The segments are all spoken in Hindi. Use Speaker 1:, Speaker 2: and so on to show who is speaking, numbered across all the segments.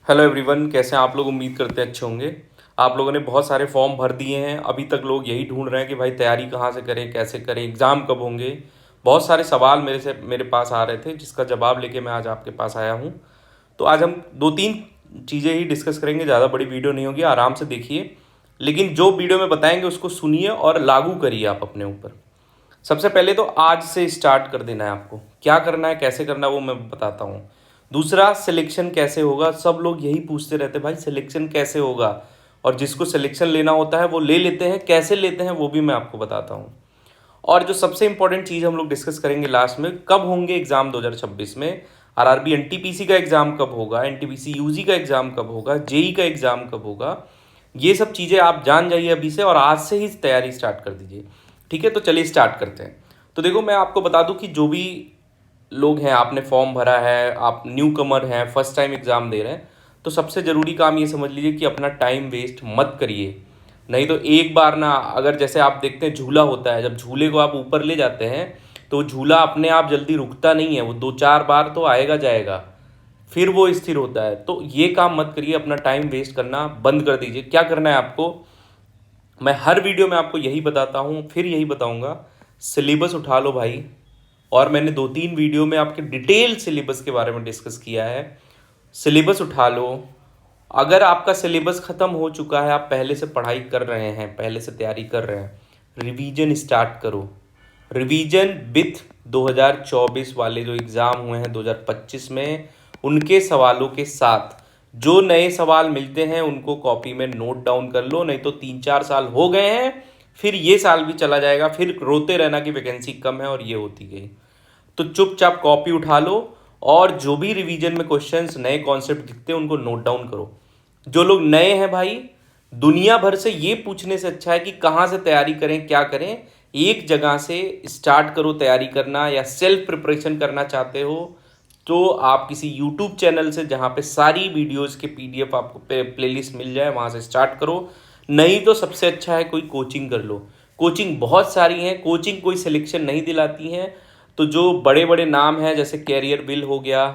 Speaker 1: हेलो एवरीवन, कैसे हैं आप लोग। उम्मीद करते हैं अच्छे होंगे। आप लोगों ने बहुत सारे फॉर्म भर दिए हैं। अभी तक लोग यही ढूंढ रहे हैं कि भाई तैयारी कहाँ से करें, कैसे करें, एग्ज़ाम कब होंगे। बहुत सारे सवाल मेरे पास आ रहे थे, जिसका जवाब लेके मैं आज आपके पास आया हूँ। तो आज हम दो तीन चीज़ें ही डिस्कस करेंगे, ज़्यादा बड़ी वीडियो नहीं होगी, आराम से देखिए। लेकिन जो वीडियो में बताएंगे उसको सुनिए और लागू करिए आप अपने ऊपर। सबसे पहले तो आज से स्टार्ट कर देना है आपको। क्या करना है, कैसे करना है, वो मैं बताता हूँ। दूसरा, सिलेक्शन कैसे होगा। सब लोग यही पूछते रहते हैं, भाई सिलेक्शन कैसे होगा। और जिसको सिलेक्शन लेना होता है वो ले लेते हैं, कैसे लेते हैं वो भी मैं आपको बताता हूँ। और जो सबसे इंपॉर्टेंट चीज़ हम लोग डिस्कस करेंगे लास्ट में, कब होंगे एग्जाम 2026 में। आरआरबी एनटीपीसी का एग्जाम कब होगा, एनटीपीसी यूजी का एग्जाम कब होगा, जेई का एग्जाम कब होगा। ये सब चीज़ें आप जान जाइए अभी से, और आज से ही तैयारी स्टार्ट कर दीजिए। ठीक है, तो चलिए स्टार्ट करते हैं। तो देखो, मैं आपको बता दूं कि जो भी लोग हैं, आपने फॉर्म भरा है, आप न्यू कमर हैं, फर्स्ट टाइम एग्ज़ाम दे रहे हैं, तो सबसे ज़रूरी काम ये समझ लीजिए कि अपना टाइम वेस्ट मत करिए। नहीं तो एक बार ना, अगर जैसे आप देखते हैं झूला होता है, जब झूले को आप ऊपर ले जाते हैं तो झूला अपने आप जल्दी रुकता नहीं है, वो दो चार बार तो आएगा जाएगा, फिर वो स्थिर होता है। तो ये काम मत करिए, अपना टाइम वेस्ट करना बंद कर दीजिए। क्या करना है आपको, मैं हर वीडियो में आपको यही बताता हूँ, फिर यही बताऊँगा। सिलेबस उठा लो भाई। और मैंने दो तीन वीडियो में आपके डिटेल सिलेबस के बारे में डिस्कस किया है। सिलेबस उठा लो। अगर आपका सिलेबस ख़त्म हो चुका है, आप पहले से पढ़ाई कर रहे हैं, पहले से तैयारी कर रहे हैं, रिवीजन स्टार्ट करो। रिवीजन विथ 2024 वाले जो एग्ज़ाम हुए हैं 2025 में, उनके सवालों के साथ जो नए सवाल मिलते हैं उनको कॉपी में नोट डाउन कर लो। नहीं तो 3-4 साल हो गए हैं, फिर ये साल भी चला जाएगा, फिर रोते रहना कि वैकेंसी कम है और ये होती गई। तो चुपचाप कॉपी उठा लो, और जो भी रिवीजन में क्वेश्चंस, नए कॉन्सेप्ट दिखते हैं, उनको नोट डाउन करो। जो लोग नए हैं भाई, दुनिया भर से ये पूछने से अच्छा है कि कहाँ से तैयारी करें, क्या करें। एक जगह से स्टार्ट करो तैयारी करना। या सेल्फ प्रिपरेशन करना चाहते हो तो आप किसी यूट्यूब चैनल से, जहाँ पे सारी वीडियोस के पीडीएफ आपको प्लेलिस्ट मिल जाए, वहाँ से स्टार्ट करो। नहीं तो सबसे अच्छा है कोई कोचिंग कर लो। कोचिंग बहुत सारी हैं, कोचिंग कोई सिलेक्शन नहीं दिलाती हैं। तो जो बड़े बड़े नाम हैं, जैसे कैरियर बिल हो गया,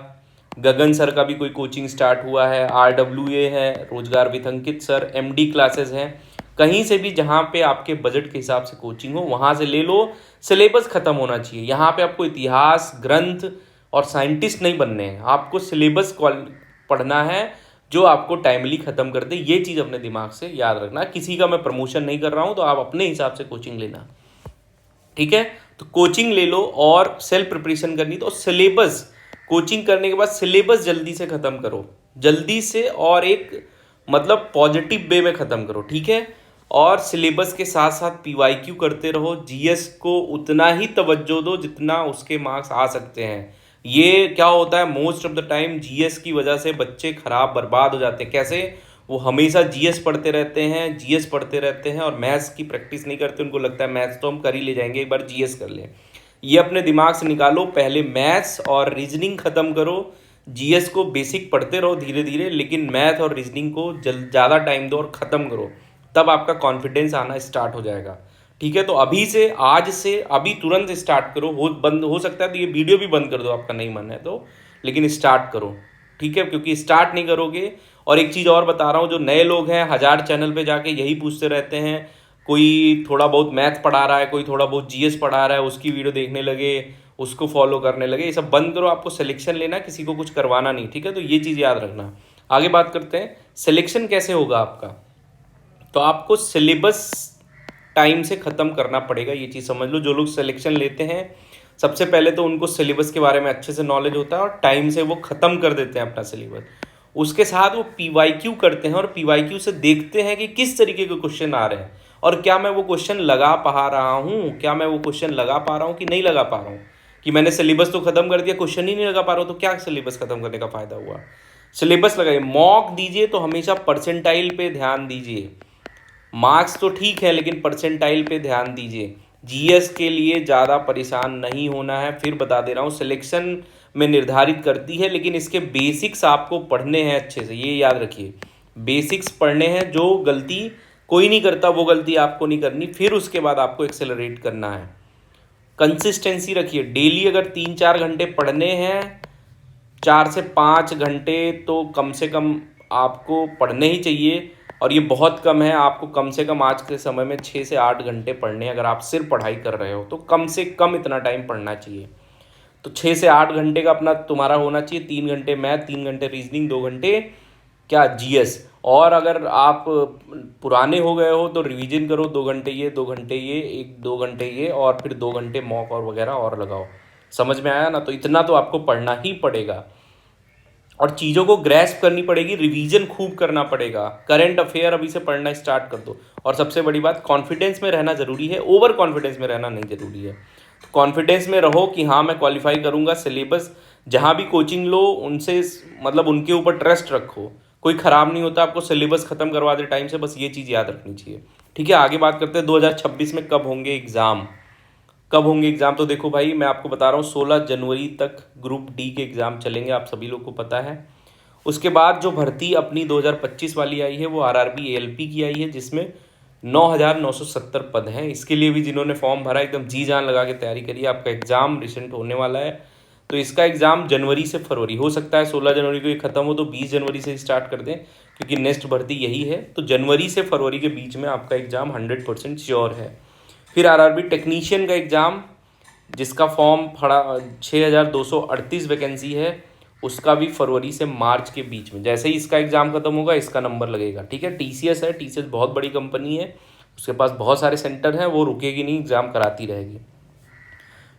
Speaker 1: गगन सर का भी कोई कोचिंग स्टार्ट हुआ है, RWA है, रोजगार with Ankit sir, MD classes हैं। कहीं से भी जहाँ पे आपके बजट के हिसाब से कोचिंग हो, वहाँ से ले लो। सिलेबस ख़त्म होना चाहिए। यहाँ पे आपको इतिहास, ग्रंथ और साइंटिस्ट नहीं बनने हैं, आपको सिलेबस पढ़ना है जो आपको टाइमली ख़त्म कर दे। ये चीज़ अपने दिमाग से याद रखना। किसी का मैं प्रमोशन नहीं कर रहा हूँ, तो आप अपने हिसाब से कोचिंग लेना। ठीक है, तो कोचिंग ले लो। और सेल्फ प्रिपरेशन करनी तो सिलेबस, कोचिंग करने के बाद सिलेबस जल्दी से ख़त्म करो, जल्दी से, और एक मतलब पॉजिटिव वे में ख़त्म करो। ठीक है, और सिलेबस के साथ साथ PYQ करते रहो। GS को उतना ही तवज्जो दो जितना उसके मार्क्स आ सकते हैं। ये क्या होता है, most of the time GS की वजह से बच्चे खराब बर्बाद हो जाते हैं। कैसे, वो हमेशा GS पढ़ते रहते हैं, GS पढ़ते रहते हैं, और मैथ्स की प्रैक्टिस नहीं करते। उनको लगता है मैथ्स तो हम कर ही ले जाएंगे, एक बार GS कर लें। ये अपने दिमाग से निकालो। पहले मैथ्स और रीजनिंग ख़त्म करो। GS को बेसिक पढ़ते रहो धीरे धीरे, लेकिन मैथ और रीजनिंग को ज़्यादा टाइम दो और ख़त्म करो। तब आपका कॉन्फिडेंस आना स्टार्ट हो जाएगा। ठीक है, तो अभी से, आज से, अभी तुरंत स्टार्ट करो। बंद हो सकता है तो ये वीडियो भी बंद कर दो, आपका नहीं मन है तो, लेकिन स्टार्ट करो। ठीक है, क्योंकि स्टार्ट नहीं करोगे। और एक चीज़ और बता रहा हूँ, जो नए लोग हैं, 1000 चैनल पे जाके यही पूछते रहते हैं, कोई थोड़ा बहुत मैथ पढ़ा रहा है, कोई थोड़ा बहुत GS पढ़ा रहा है, उसकी वीडियो देखने लगे, उसको फॉलो करने लगे। ये सब बंद करो। आपको सिलेक्शन लेना, किसी को कुछ करवाना नहीं। ठीक है, तो ये चीज़ याद रखना। आगे बात करते हैं, सिलेक्शन कैसे होगा आपका। तो आपको सिलेबस टाइम से ख़त्म करना पड़ेगा, ये चीज़ समझ लो। जो लोग सिलेक्शन लेते हैं, सबसे पहले तो उनको सिलेबस के बारे में अच्छे से नॉलेज होता है, और टाइम से वो ख़त्म कर देते हैं अपना सिलेबस। उसके साथ वो PYQ करते हैं, और PYQ से देखते हैं कि किस तरीके के क्वेश्चन आ रहे हैं, और क्या मैं वो क्वेश्चन लगा पा रहा हूँ, क्या मैं वो क्वेश्चन लगा पा रहा हूँ कि नहीं लगा पा रहा हूँ। कि मैंने सिलेबस तो ख़त्म कर दिया, क्वेश्चन ही नहीं लगा पा रहा हूँ, तो क्या सिलेबस ख़त्म करने का फ़ायदा हुआ। सिलेबस लगाइए। मॉक दीजिए तो हमेशा परसेंटाइल पे ध्यान दीजिए। मार्क्स तो ठीक है, लेकिन परसेंटाइल पे ध्यान दीजिए। GS के लिए ज़्यादा परेशान नहीं होना है। फिर बता दे रहा हूँ, सिलेक्शन में निर्धारित करती है, लेकिन इसके बेसिक्स आपको पढ़ने हैं अच्छे से, ये याद रखिए। बेसिक्स पढ़ने हैं। जो गलती कोई नहीं करता, वो गलती आपको नहीं करनी। फिर उसके बाद आपको एक्सेलरेट करना है। कंसिस्टेंसी रखिए। डेली अगर 3-4 घंटे पढ़ने हैं, 4 से 5 घंटे तो कम से कम आपको पढ़ने ही चाहिए, और ये बहुत कम है। आपको कम से कम आज के समय में 6 से 8 घंटे पढ़ने, अगर आप सिर्फ पढ़ाई कर रहे हो तो कम से कम इतना टाइम पढ़ना चाहिए। तो 6 से 8 घंटे का अपना तुम्हारा होना चाहिए। 3 घंटे मैथ, 3 घंटे रीजनिंग, 2 घंटे क्या जीएस। और अगर आप पुराने हो गए हो तो रिवीजन करो, 2 घंटे ये, 2 घंटे ये, 1-2 घंटे ये, और फिर 2 घंटे मॉक और वगैरह और लगाओ। समझ में आया ना? तो इतना तो आपको पढ़ना ही पड़ेगा, और चीज़ों को ग्रैस्प करनी पड़ेगी, रिवीजन खूब करना पड़ेगा। करंट अफेयर अभी से पढ़ना स्टार्ट कर दो। और सबसे बड़ी बात, कॉन्फिडेंस में रहना ज़रूरी है, ओवर कॉन्फिडेंस में रहना नहीं ज़रूरी है। कॉन्फिडेंस में रहो कि हाँ मैं क्वालिफाई करूँगा। सिलेबस जहाँ भी कोचिंग लो उनसे मतलब उनके ऊपर ट्रस्ट रखो, कोई ख़राब नहीं होता। आपको सिलेबस ख़त्म करवा दे टाइम से, बस ये चीज़ याद रखनी चाहिए। ठीक है, आगे बात करते हैं 2026 में कब होंगे एग्ज़ाम। कब होंगे एग्ज़ाम? तो देखो भाई, मैं आपको बता रहा हूँ 16 जनवरी तक ग्रुप डी के एग्ज़ाम चलेंगे, आप सभी लोग को पता है। उसके बाद जो भर्ती अपनी 2025 वाली आई है वो आरआरबी एएलपी की आई है, जिसमें 9,970 पद हैं। इसके लिए भी जिन्होंने फॉर्म भरा एकदम जी जान लगा के तैयारी करिए, आपका एग्ज़ाम रिसेंट होने वाला है। तो इसका एग्ज़ाम जनवरी से फरवरी हो सकता है। 16 जनवरी को ये ख़त्म हो तो 20 जनवरी से स्टार्ट कर दें, क्योंकि नेक्स्ट भर्ती यही है। तो जनवरी से फरवरी के बीच में आपका एग्ज़ाम 100% श्योर है। फिर आरआरबी टेक्नीशियन का एग्ज़ाम, जिसका फॉर्म फड़ा 6,238 वैकेंसी है, उसका भी फरवरी से मार्च के बीच में। जैसे ही इसका एग्ज़ाम खत्म होगा इसका नंबर लगेगा। ठीक है, टीसीएस है, टीसीएस बहुत बड़ी कंपनी है, उसके पास बहुत सारे सेंटर हैं, वो रुकेगी नहीं, एग्ज़ाम कराती रहेगी।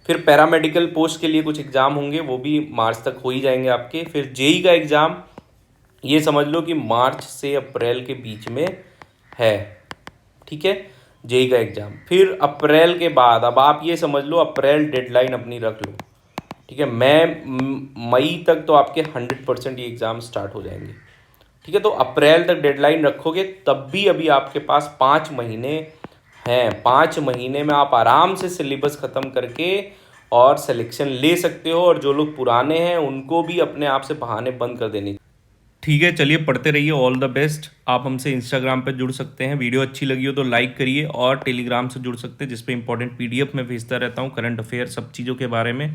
Speaker 1: फिर पैरामेडिकल पोस्ट के लिए कुछ एग्ज़ाम होंगे, वो भी मार्च तक हो ही जाएंगे आपके। फिर जेई का एग्ज़ाम ये समझ लो कि मार्च से अप्रैल के बीच में है। ठीक है, जेई का एग्ज़ाम। फिर अप्रैल के बाद, अब आप ये समझ लो अप्रैल डेडलाइन अपनी रख लो। ठीक है, मई तक तो आपके 100% ये एग्ज़ाम स्टार्ट हो जाएंगे। ठीक है, तो अप्रैल तक डेडलाइन रखोगे तब भी अभी आपके पास 5 महीने हैं। 5 महीने में आप आराम से सिलेबस ख़त्म करके और सिलेक्शन ले सकते हो, और जो लोग पुराने हैं उनको भी अपने आप से बहाने बंद कर देने। ठीक है, चलिए पढ़ते रहिए, ऑल द बेस्ट। आप हमसे इंस्टाग्राम पे जुड़ सकते हैं, वीडियो अच्छी लगी हो तो लाइक करिए, और टेलीग्राम से जुड़ सकते हैं जिस पे इंपॉर्टेंट पीडीएफ में भेजता रहता हूँ, करंट अफेयर सब चीज़ों के बारे में।